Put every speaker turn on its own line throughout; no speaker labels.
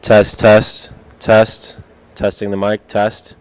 Test, test, test. Testing the mic, test.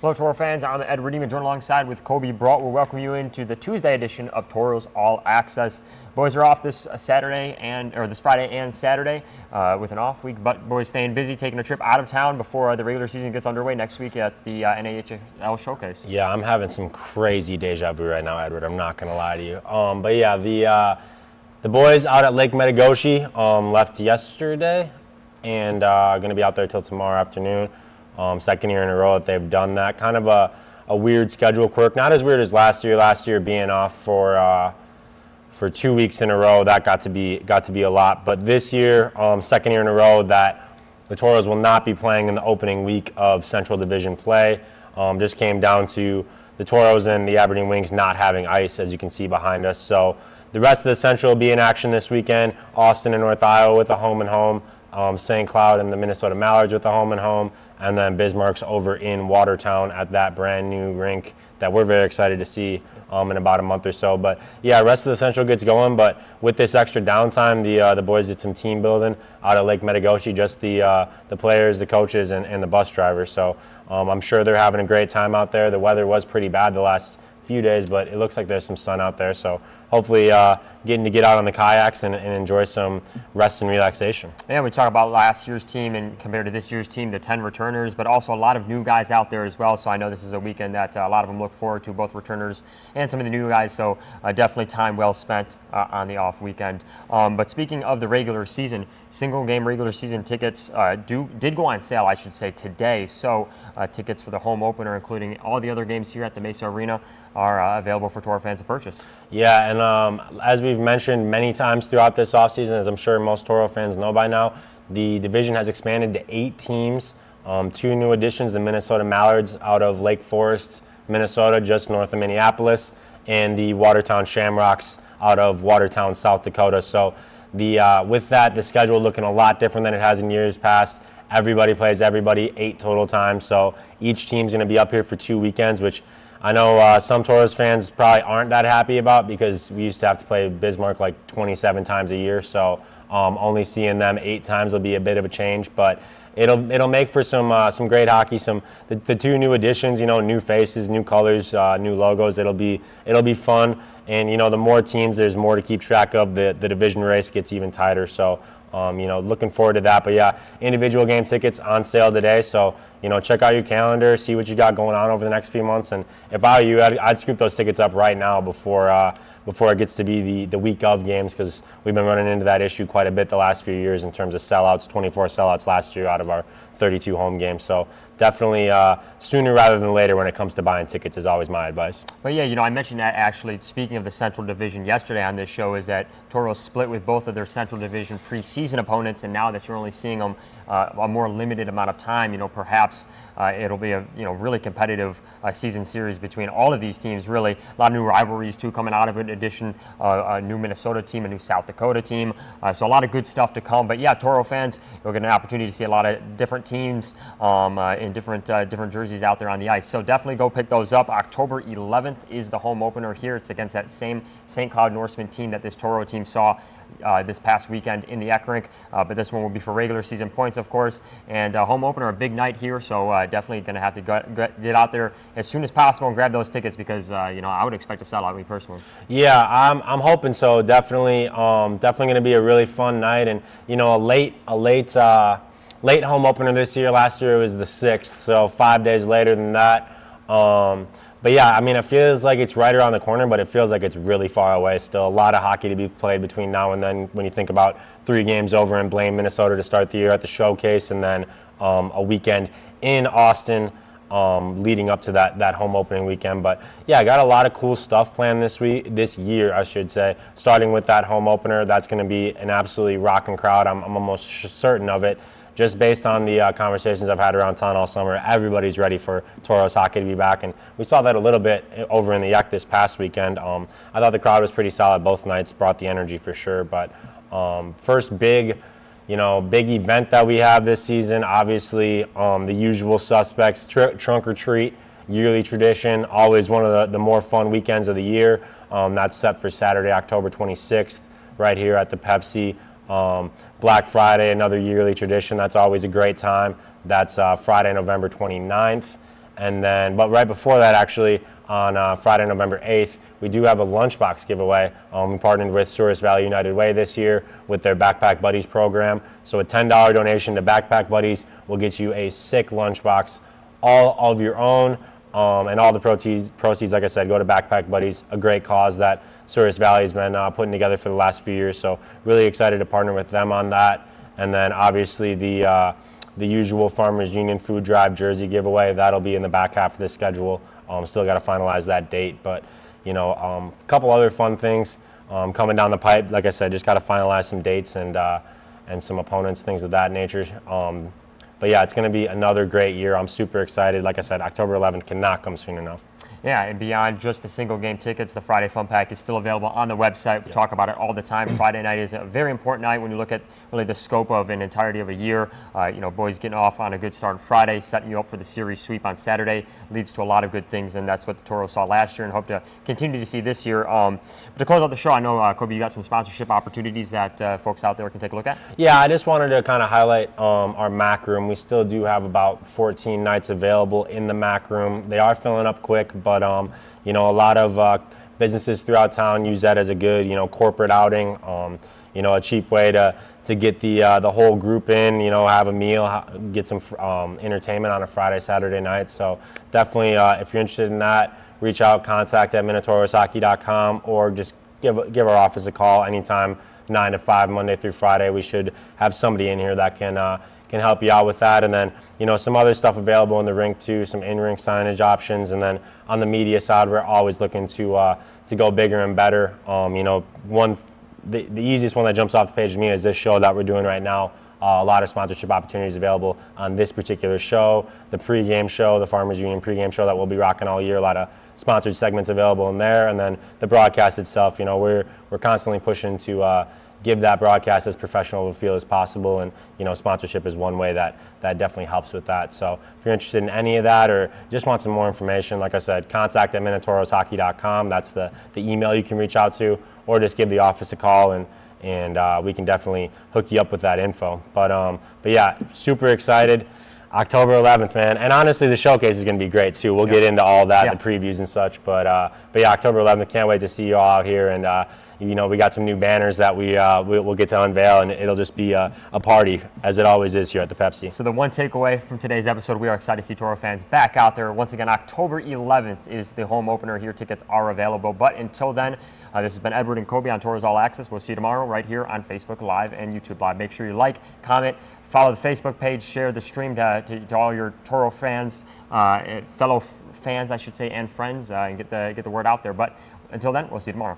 Hello, Toro fans. I'm Ed Redeemer, joined alongside with Coby Brault. We'll welcome you into the Tuesday edition of Tauros All Access. Boys are off this Friday and Saturday with an off week, but boys staying busy, taking a trip out of town before the regular season gets underway next week at the NAHL Showcase.
Yeah, I'm having some crazy deja vu right now, Edward. I'm not going to lie to you. But yeah, the boys out at Lake Metagoshi left yesterday and going to be out there till tomorrow afternoon. Second year in a row that they've done that. Kind of a weird schedule quirk. Not as weird as last year. Last year being off for 2 weeks in a row, that got to be a lot. But this year, second year in a row that the Toros will not be playing in the opening week of Central Division play. Just came down to the Toros and the Aberdeen Wings not having ice, as you can see behind us. So the rest of the Central will be in action this weekend. Austin and North Iowa with a home and home. St. Cloud and the Minnesota Mallards with the home and home, and then Bismarck's over in Watertown at that brand new rink that we're very excited to see in about a month or so. But yeah, rest of the Central gets going, but with this extra downtime, the boys did some team building out at Lake Metagoshi, just the players, the coaches, and the bus drivers. So I'm sure they're having a great time out there. The weather was pretty bad the last few days, but it looks like there's some sun out there, so hopefully getting to get out on the kayaks and enjoy some rest and relaxation.
Yeah, we talk about last year's team and compared to this year's team, the 10 returners, but also a lot of new guys out there as well, so I know this is a weekend that a lot of them look forward to, both returners and some of the new guys, so definitely time well spent on the off weekend. But speaking of the regular season, single game regular season tickets did go on sale, I should say, today, so tickets for the home opener, including all the other games here at the Mesa Arena, are available for Toro fans to purchase.
Yeah, and as we've mentioned many times throughout this offseason, as I'm sure most Toro fans know by now, the division has expanded to 8 teams. 2 new additions, the Minnesota Mallards out of Lake Forest, Minnesota, just north of Minneapolis, and the Watertown Shamrocks out of Watertown, South Dakota. So with that, the schedule looking a lot different than it has in years past. Everybody plays everybody 8 total times, so each team's going to be up here for 2 weekends, which I know some Toros fans probably aren't that happy about because we used to have to play Bismarck like 27 times a year, so only seeing them 8 times will be a bit of a change, but it'll make for some great hockey. The 2 new additions, new faces, new colors, new logos. It'll be fun, And, the more teams, there's more to keep track of. The division race gets even tighter. So, looking forward to that. But, yeah, individual game tickets on sale today. So, check out your calendar, see what you got going on over the next few months. And if I were you, I'd scoop those tickets up right now before it gets to be the week of games, because we've been running into that issue quite a bit the last few years in terms of sellouts, 24 sellouts last year out of our 32 home games. So definitely sooner rather than later when it comes to buying tickets is always my advice.
But yeah, I mentioned that actually, speaking of the Central Division yesterday on this show, is that Tauros split with both of their Central Division preseason opponents, and now that you're only seeing them a more limited amount of time, perhaps it'll be a really competitive season series between all of these teams. Really, a lot of new rivalries too coming out of it. In addition, a new Minnesota team, a new South Dakota team. So a lot of good stuff to come. But yeah, Toro fans, you'll get an opportunity to see a lot of different teams in different jerseys out there on the ice. So definitely go pick those up. October 11th is the home opener here. It's against that same St. Cloud Norseman team that this Toro team saw this past weekend in the Eck Rink. But this one will be for regular season points, of course. And home opener, a big night here. So definitely going to have to get out there as soon as possible and grab those tickets, because I would expect to sell out, me personally.
Yeah, I'm hoping so. Definitely going to be a really fun night, and a late home opener this year. Last year it was the 6th, so 5 days later than that. But yeah, I mean, it feels like it's right around the corner, but it feels like it's really far away still. A lot of hockey to be played between now and then when you think about 3 games over in Blaine, Minnesota to start the year at the Showcase, and then a weekend in Austin leading up to that home opening weekend. But yeah, I got a lot of cool stuff planned this year, I should say, starting with that home opener. That's going to be an absolutely rocking crowd. I'm almost certain of it. Just based on the conversations I've had around town all summer, everybody's ready for Tauros hockey to be back, and we saw that a little bit over in the Eck this past weekend. I thought the crowd was pretty solid both nights, brought the energy for sure. But first big event that we have this season, obviously the usual suspects, trunk or treat, yearly tradition, always one of the more fun weekends of the year. That's set for Saturday, October 26th, right here at the Pepsi. Black Friday, another yearly tradition. That's always a great time. That's Friday, November 29th. And then, but right before that, actually, on Friday, November 8th, we do have a lunchbox giveaway. We partnered with Souris Valley United Way this year with their Backpack Buddies program. So a $10 donation to Backpack Buddies will get you a sick lunchbox, all of your own. And all the proceeds, like I said, go to Backpack Buddies, a great cause that Souris Valley has been putting together for the last few years. So really excited to partner with them on that. And then obviously the usual Farmers Union Food Drive jersey giveaway, that'll be in the back half of the schedule. Still got to finalize that date, but a couple other fun things coming down the pipe. Like I said, just got to finalize some dates and some opponents, things of that nature. But yeah, it's going to be another great year. I'm super excited. Like I said, October 11th cannot come soon enough.
Yeah, and beyond just the single game tickets, the Friday Fun Pack is still available on the website. We talk about it all the time. Friday night is a very important night when you look at really the scope of an entirety of a year. Boys getting off on a good start on Friday, setting you up for the series sweep on Saturday leads to a lot of good things, and that's what the Tauros saw last year and hope to continue to see this year. But to close out the show, I know, Coby, you got some sponsorship opportunities that folks out there can take a look at.
Yeah, I just wanted to kind of highlight our MAC room. We still do have about 14 nights available in the MAC room. They are filling up quick, but a lot of businesses throughout town use that as a good, corporate outing. A cheap way to get the whole group in, have a meal, get some entertainment on a Friday, Saturday night. So definitely, if you're interested in that, reach out, contact at minotauroshockey.com, or just give our office a call anytime, 9 to 5, Monday through Friday. We should have somebody in here that can help you out with that. And then, some other stuff available in the rink too, some in-ring signage options. And then on the media side, we're always looking to go bigger and better. The easiest one that jumps off the page to me is this show that we're doing right now. A lot of sponsorship opportunities available on this particular show, the pregame show, the Farmers Union pregame show that we'll be rocking all year. A lot of sponsored segments available in there, and then the broadcast itself. We're constantly pushing to give that broadcast as professional of a feel as possible, and sponsorship is one way that definitely helps with that. So if you're interested in any of that or just want some more information, like I said, contact at minotauroshockey.com. That's the email you can reach out to, or just give the office a call and we can definitely hook you up with that info. But yeah, super excited. October 11th, man. And honestly, the showcase is going to be great, too. We'll get into all that,
Yeah.
the previews and such. But yeah, October 11th, can't wait to see you all out here. And, we got some new banners that we'll get to unveil, and it'll just be a party, as it always is here at the Pepsi.
So the one takeaway from today's episode, we are excited to see Toro fans back out there. Once again, October 11th is the home opener here. Tickets are available. But until then, this has been Edward and Coby on Tauros All Access. We'll see you tomorrow right here on Facebook Live and YouTube Live. Make sure you like, comment, follow the Facebook page, share the stream to all your Toro fans, fellow fans, I should say, and friends, and get the word out there. But until then, we'll see you tomorrow.